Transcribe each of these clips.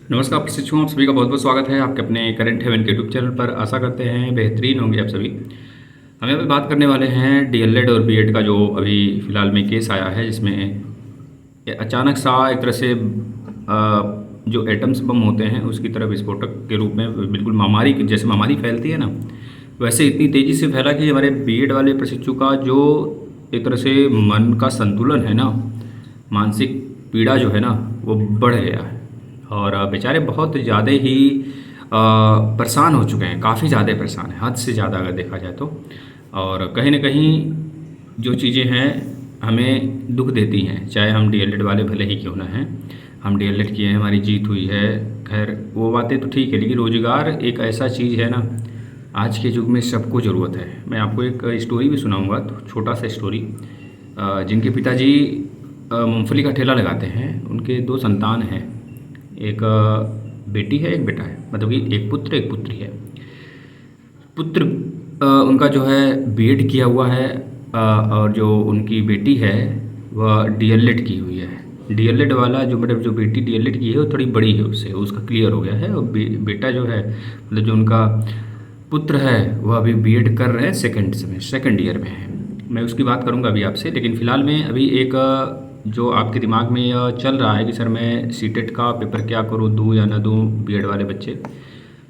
नमस्कार प्रशिक्षुओं, आप सभी का बहुत बहुत स्वागत है आपके अपने करंट हेवन के यूट्यूब चैनल पर। आशा करते हैं बेहतरीन होंगे आप सभी। हम अभी बात करने वाले हैं डीएलएड और बीएड का, जो अभी फ़िलहाल में केस आया है, जिसमें ये अचानक सा एक तरह से जो एटम्स बम होते हैं उसकी तरह विस्फोटक के रूप में, बिल्कुल महामारी जैसे महामारी फैलती है ना, वैसे इतनी तेज़ी से फैला कि हमारे बीएड वाले प्रशिक्षु का जो एक तरह से मन का संतुलन है ना, मानसिक पीड़ा जो है ना, वो बढ़ गया है। और बेचारे बहुत ज़्यादा ही परेशान हो चुके हैं, काफ़ी ज़्यादा परेशान हैं, हद से ज़्यादा अगर देखा जाए तो। और कहीं न कहीं जो चीज़ें हैं हमें दुख देती हैं, चाहे हम डीएलएड वाले भले ही क्यों ना हैं। हम डीएलएड किए हैं, हमारी जीत हुई है, खैर वो बातें तो ठीक है, लेकिन रोज़गार एक ऐसा चीज़ है ना, आज के युग में सबको ज़रूरत है। मैं आपको एक स्टोरी भी सुनाऊँगा, तो छोटा सा स्टोरी। जिनके पिताजी मूँगफली का ठेला लगाते हैं, उनके 2 संतान हैं, एक बेटी है, एक बेटा है, मतलब कि एक पुत्र एक पुत्री है। पुत्र उनका जो है बीएड किया हुआ है, और जो उनकी बेटी है वह डीएलएड की हुई है। डीएलएड वाला जो, मतलब जो बेटी डीएलएड की है वो थोड़ी बड़ी है उससे, उसका क्लियर हो गया है। और बेटा जो है, मतलब जो उनका पुत्र है, वह अभी बीएड कर रहे हैं, सेकेंड ईयर में है। मैं उसकी बात करूंगा अभी आपसे, लेकिन फ़िलहाल में अभी एक जो आपके दिमाग में यह चल रहा है कि सर मैं सीटेट का पेपर क्या करूं, दूं या ना दूं, बीएड वाले बच्चे,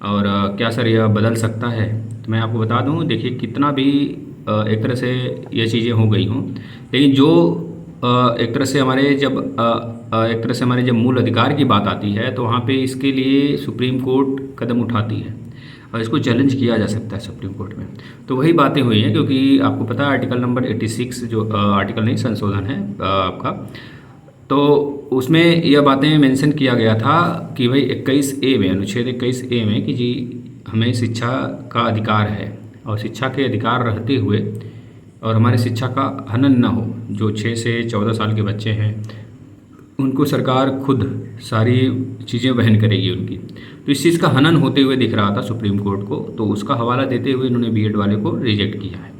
और क्या सर यह बदल सकता है। तो मैं आपको बता दूं, देखिए कितना भी एक तरह से ये चीज़ें हो गई हों, लेकिन जो एक तरह से हमारे जब एक तरह से हमारे जब मूल अधिकार की बात आती है, तो वहाँ पे इसके लिए सुप्रीम कोर्ट कदम उठाती है और इसको चैलेंज किया जा सकता है सुप्रीम कोर्ट में। तो वही बातें हुई हैं, क्योंकि आपको पता है आर्टिकल नंबर 86 जो आर्टिकल नहीं, संशोधन है आपका, तो उसमें यह बातें मेंशन किया गया था कि भाई 21A में, अनुच्छेद 21A में, कि जी हमें शिक्षा का अधिकार है, और शिक्षा के अधिकार रहते हुए और हमारे शिक्षा का हनन ना हो। जो 6 से 14 साल के बच्चे हैं उनको सरकार खुद सारी चीज़ें वहन करेगी उनकी। तो इस चीज़ का हनन होते हुए दिख रहा था सुप्रीम कोर्ट को, तो उसका हवाला देते हुए इन्होंने बीएड वाले को रिजेक्ट किया है,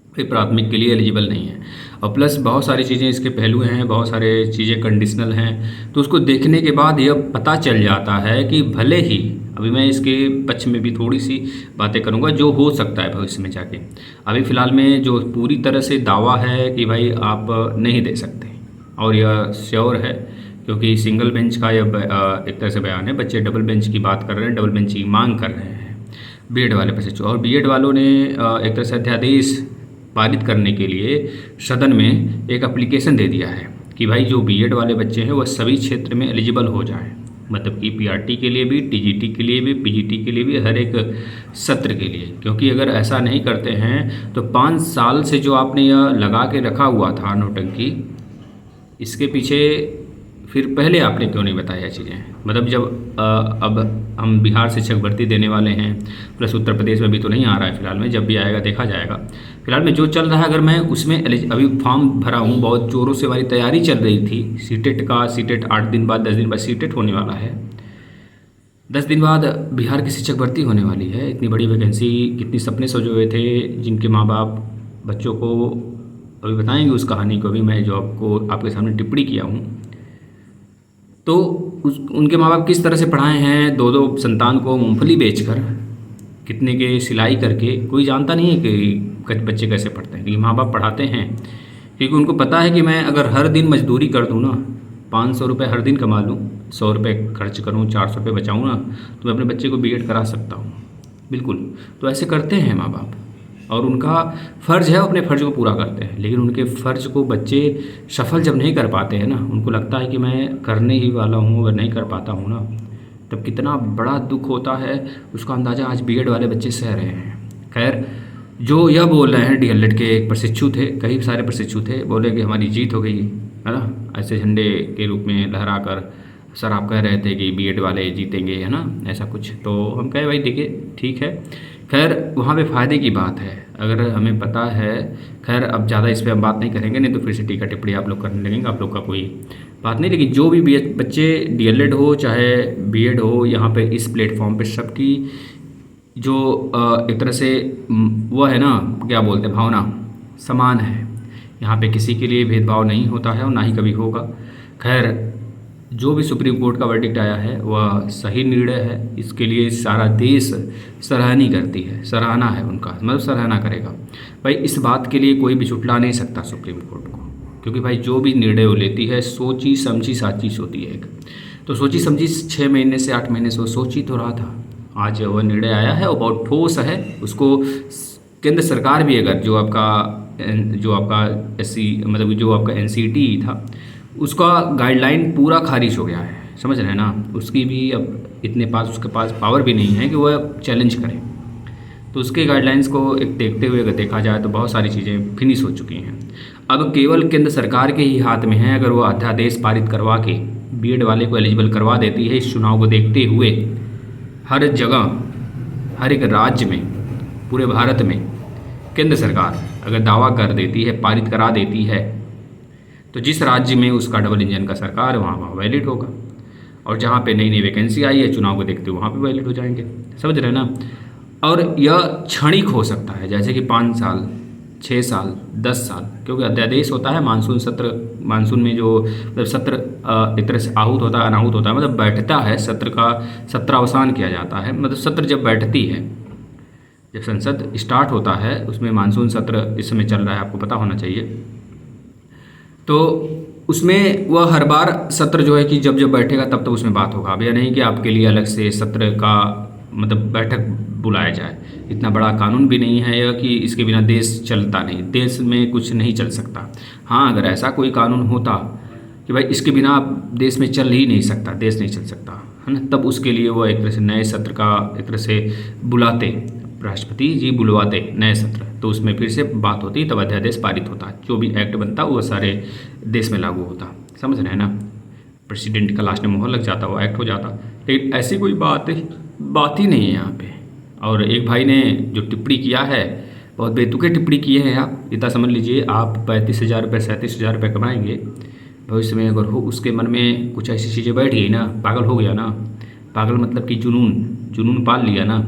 भाई प्राथमिक के लिए एलिजिबल नहीं है। और प्लस बहुत सारी चीज़ें इसके पहलू हैं, बहुत सारे चीज़ें कंडीशनल हैं, तो उसको देखने के बाद यह पता चल जाता है कि भले ही, अभी मैं इसके पक्ष में भी थोड़ी सी बातें करूंगा जो हो सकता है भविष्य में जाके। अभी फ़िलहाल में जो पूरी तरह से दावा है कि भाई आप नहीं दे सकते, और यह श्योर है, क्योंकि सिंगल बेंच का यह एक तरह से बयान है। बच्चे डबल बेंच की बात कर रहे हैं, डबल बेंच की मांग कर रहे हैं बीएड वाले प्रशिक्षु, और बीएड वालों ने एक तरह से अध्यादेश पारित करने के लिए सदन में एक एप्लीकेशन दे दिया है कि भाई जो बीएड वाले बच्चे हैं वह सभी क्षेत्र में एलिजिबल हो जाएं, मतलब कि पीआरटी के लिए भी, टीजीटी के लिए भी, पीजीटी के लिए भी, हर एक सत्र के लिए। क्योंकि अगर ऐसा नहीं करते हैं तो 5 साल से जो आपने यह लगा के रखा हुआ था नौटंकी, इसके पीछे फिर पहले आपने क्यों नहीं बताया चीज़ें। मतलब जब अब हम बिहार शिक्षक भर्ती देने वाले हैं, प्लस उत्तर प्रदेश में भी तो नहीं आ रहा है फ़िलहाल में, जब भी आएगा देखा जाएगा। फ़िलहाल में जो चल रहा है, अगर मैं उसमें अभी फॉर्म भरा हूँ, बहुत ज़ोरों से हमारी तैयारी चल रही थी सीटेट का। सीटेट 8 दिन बाद, 10 दिन बाद सीटेट होने वाला है, 10 दिन बाद बिहार की शिक्षक भर्ती होने वाली है। इतनी बड़ी वैकेंसी, कितनी सपने सजे हुए थे जिनके माँ बाप बच्चों को, अभी बताएंगे उस कहानी को भी, मैं जो आपको आपके सामने टिप्पणी किया हूँ। तो उनके माँ बाप किस तरह से पढ़ाए हैं 2-2 संतान को, मूंगफली बेचकर, कितने के सिलाई करके। कोई जानता नहीं है कि बच्चे कैसे पढ़ते हैं, लेकिन माँ बाप पढ़ाते हैं, क्योंकि उनको पता है कि मैं अगर हर दिन मजदूरी कर दूँ ना, 500 रुपये हर दिन कमा लूँ, 100 रुपये खर्च करूँ, 400 रुपये बचाऊँ ना, तो मैं अपने बच्चे को बीएड करा सकता हूँ। बिल्कुल, तो ऐसे करते हैं माँ बाप, और उनका फ़र्ज़ है, अपने फ़र्ज़ को पूरा करते हैं। लेकिन उनके फ़र्ज़ को बच्चे सफल जब नहीं कर पाते हैं ना, उनको लगता है कि मैं करने ही वाला हूँ, अगर नहीं कर पाता हूँ ना, तब कितना बड़ा दुख होता है, उसका अंदाज़ा आज बीएड वाले बच्चे सह रहे हैं। खैर, जो यह बोल रहे हैं, डीएलएड के एक प्रशिक्षु थे, कई सारे प्रशिक्षु थे, बोले कि हमारी जीत हो गई है ना, ऐसे झंडे के रूप में लहरा कर, सर आप कह रहे थे कि बीएड वाले जीतेंगे, है ना, ऐसा कुछ। तो हम कहे भाई देखिए ठीक है, खैर वहाँ पे फ़ायदे की बात है, अगर हमें पता है। खैर अब ज़्यादा इस पर हम बात नहीं करेंगे, नहीं तो फिर से टीका टिप्पणी आप लोग करने लगेंगे, आप लोग का कोई बात नहीं। लेकिन जो भी बच्चे डीएलएड हो चाहे बीएड हो, यहाँ पे इस प्लेटफॉर्म पे सबकी जो एक तरह से वो है ना, क्या बोलते हैं, भावना समान है। यहाँ पे किसी के लिए भेदभाव नहीं होता है और ना ही कभी होगा। खैर जो भी सुप्रीम कोर्ट का वर्डिक्ट आया है वह सही निर्णय है। इसके लिए सारा देश सराहनीय करती है, सराहना है उनका, मतलब सराहना करेगा भाई। इस बात के लिए कोई भी झुठला नहीं सकता सुप्रीम कोर्ट को, क्योंकि भाई जो भी निर्णय वो लेती है सोची समझी साची होती है एक। तो सोची समझी 6 महीने से 8 महीने से वो सोच ही तो रहा था। आज वह निर्णय आया है, वो बहुत ठोस है। उसको केंद्र सरकार भी अगर जो आपका एससी मतलब जो आपका एनसीटी था उसका गाइडलाइन पूरा खारिज हो गया है, समझ रहे हैं ना। उसकी भी अब उसके पास पावर भी नहीं है कि वह चैलेंज करे। तो उसके गाइडलाइंस को एक देखते हुए अगर देखा जाए तो बहुत सारी चीज़ें फिनिश हो चुकी हैं। अब केवल केंद्र सरकार के ही हाथ में है। अगर वो अध्यादेश पारित करवा के बीएड वाले को एलिजिबल करवा देती है, इस चुनाव को देखते हुए हर जगह, हर एक राज्य में, पूरे भारत में केंद्र सरकार अगर दावा कर देती है, पारित करा देती है, तो जिस राज्य में उसका डबल इंजन का सरकार है वहाँ वैलिड होगा। और जहाँ पे नई नई वैकेंसी आई है चुनाव को देखते हुए वहाँ पे वैलिड हो जाएंगे, समझ रहे हैं ना। और यह क्षणिक हो सकता है, जैसे कि 5 साल, 6 साल, 10 साल, क्योंकि अध्यादेश होता है मानसून में जो मतलब सत्र एक तरह से आहूत होता है, अनाहूत होता है, मतलब बैठता है सत्र का, सत्रावसान किया जाता है। मतलब सत्र जब बैठती है, जब संसद स्टार्ट होता है, उसमें मानसून सत्र इस समय चल रहा है, आपको पता होना चाहिए। तो उसमें वह हर बार सत्र जो है कि जब बैठेगा तब उसमें बात होगा। अब यह नहीं कि आपके लिए अलग से सत्र का मतलब बैठक बुलाया जाए। इतना बड़ा कानून भी नहीं है यह कि इसके बिना देश चलता नहीं, देश में कुछ नहीं चल सकता। हाँ, अगर ऐसा कोई कानून होता कि भाई इसके बिना देश में चल ही नहीं सकता, देश नहीं चल सकता, है ना, तब उसके लिए वो एक तरह से नए सत्र का एक तरह से बुलाते, राष्ट्रपति जी बुलवाते नए सत्र, तो उसमें फिर से बात होती, तब अध्यादेश पारित होता, जो भी एक्ट बनता वो सारे देश में लागू होता, समझ रहे हैं ना। प्रेसिडेंट का लास्ट में मोहर लग जाता, वो एक्ट हो जाता। लेकिन ऐसी कोई बात ही नहीं है यहाँ पे। और एक भाई ने जो टिप्पणी किया है, बहुत बेतुके टिप्पणी किए हैं। आप इतना समझ लीजिए, आप 35,000 रुपये 37,000 रुपये कमाएंगे भविष्य में, अगर हो उसके मन में कुछ ऐसी चीज़ें बैठ गई ना, पागल हो गया ना, पागल मतलब कि जुनून पाल लिया ना,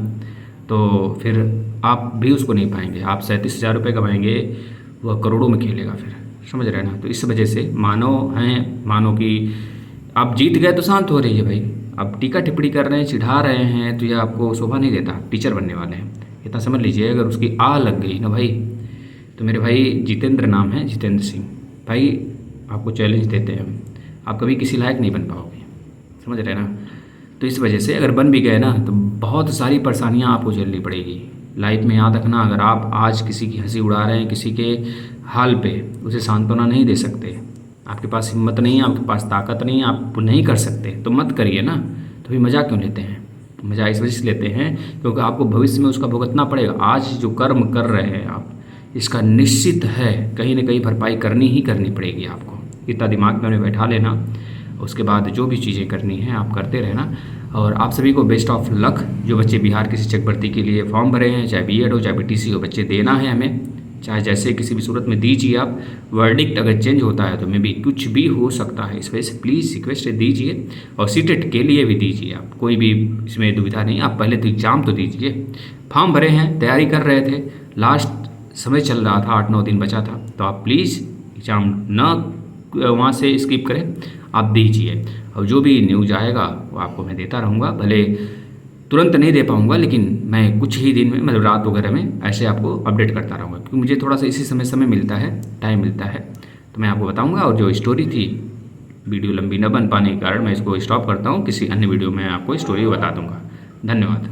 तो फिर आप भी उसको नहीं पाएंगे। आप 37,000 रुपये कमाएंगे, वह करोड़ों में खेलेगा फिर, समझ रहे हैं ना। तो इस वजह से मानो कि आप जीत गए तो शांत हो रही है भाई। अब टीका टिप्पणी कर रहे हैं, चिढ़ा रहे हैं, तो यह आपको शोभा नहीं देता। टीचर बनने वाले हैं, इतना समझ लीजिए। अगर उसकी आ लग गई ना भाई, तो मेरे भाई जितेंद्र नाम है, जितेंद्र सिंह भाई, आपको चैलेंज देते हैं, आप कभी किसी लायक नहीं बन पाओगे, समझ रहे हैं ना। तो इस वजह से अगर बन भी गए ना, तो बहुत सारी परेशानियाँ आपको झेलनी पड़ेगी लाइफ में। याद रखना, अगर आप आज किसी की हंसी उड़ा रहे हैं, किसी के हाल पे, उसे सांत्वना नहीं दे सकते, आपके पास हिम्मत नहीं है, आपके पास ताकत नहीं है, आप नहीं कर सकते, तो मत करिए ना। तो भी मज़ा क्यों लेते हैं? मज़ा इस वजह से लेते हैं क्योंकि आपको भविष्य में उसका भुगतना पड़ेगा। आज जो कर्म कर रहे हैं आप, इसका निश्चित है कहीं ना कहीं भरपाई करनी ही करनी पड़ेगी आपको। इतना दिमाग में उन्हें बैठा लेना, उसके बाद जो भी चीज़ें करनी है आप करते रहना। और आप सभी को बेस्ट ऑफ लक। जो बच्चे बिहार की शिक्षक भर्ती के लिए फॉर्म भरे हैं, चाहे बीएड हो चाहे बीटीसी हो, बच्चे देना है हमें, चाहे जैसे किसी भी सूरत में दीजिए आप। वर्डिक्ट अगर चेंज होता है तो मे भी कुछ भी हो सकता है, इस वजह से प्लीज़ रिक्वेस्ट दीजिए। और सीटेट के लिए भी दीजिए आप, कोई भी इसमें दुविधा नहीं। आप पहले तो एग्ज़ाम तो दीजिए। फॉर्म भरे हैं, तैयारी कर रहे थे, लास्ट समय चल रहा था, 8-9 दिन बचा था, तो आप प्लीज़ एग्ज़ाम न वहाँ से स्किप करें, आप दीजिए। और जो भी न्यूज़ आएगा वो आपको मैं देता रहूँगा। भले तुरंत नहीं दे पाऊँगा, लेकिन मैं कुछ ही दिन में, मतलब रात वगैरह में ऐसे आपको अपडेट करता रहूँगा, क्योंकि मुझे थोड़ा सा इसी समय मिलता है, टाइम मिलता है, तो मैं आपको बताऊँगा। और जो स्टोरी थी, वीडियो लंबी न बन पाने के कारण मैं इसको स्टॉप करता हूँ, किसी अन्य वीडियो में आपको स्टोरी बता दूँगा। धन्यवाद।